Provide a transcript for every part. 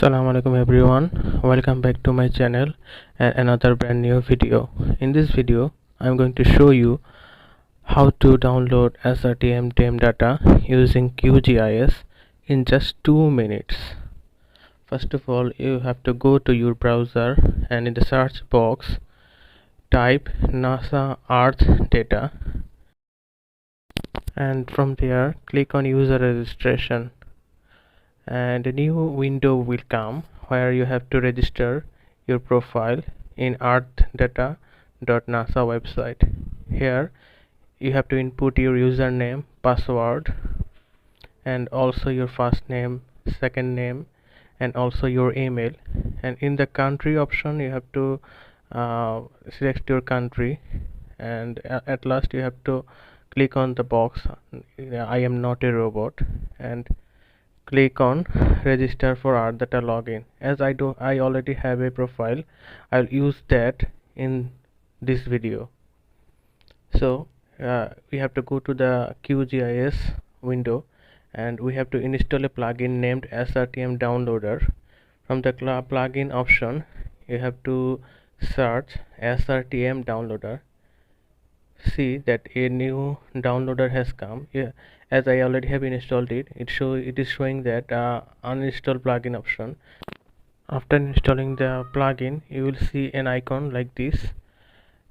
Assalamualaikum everyone, welcome back to my channel and another brand new video. In this video I'm going to show you how to download SRTM TEM data using QGIs in just 2 minutes. First of all, you have to go to your browser and in the search box type NASA Earth data, and from there click on user registration, and a new window will come where you have to register your profile in earthdata.nasa website. Here you have to input your username, password, and also your first name, second name, and also your email. And in the country option you have to select your country, and at last you have to click on the box I am not a robot and click on register for Earth data login. As I already have a profile, I'll use that in this video. So we have to go to the QGIS window and we have to install a plugin named SRTM downloader. From the plugin option you have to search SRTM downloader. See that a new downloader has come. As I already have installed it, it is showing that uninstall plugin option. After installing the plugin you will see an icon like this,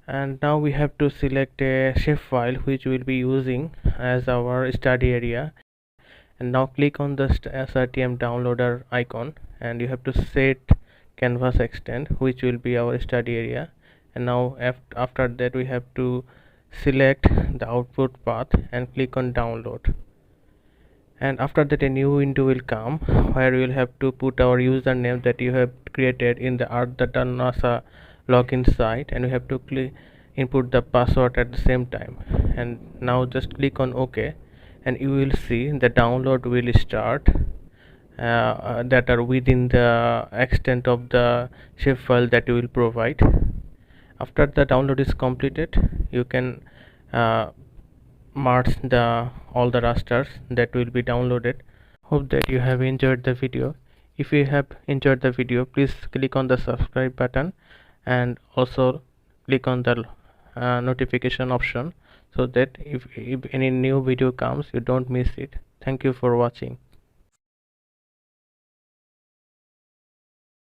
and now we have to select a shapefile which we will be using as our study area, and now click on the SRTM downloader icon and you have to set canvas extent which will be our study area. And now after that we have to select the output path and click on download, and after that a new window will come where you will have to put our username that you have created in the earth.nasa login site, and you have to input the password at the same time. And now just click on OK and you will see the download will start that are within the extent of the shapefile that you will provide. After the download is completed you can merge all the rasters that will be downloaded. Hope that you have enjoyed the video. If you have enjoyed the video, please click on the subscribe button and also click on the notification option so that if any new video comes you don't miss it. Thank you for watching.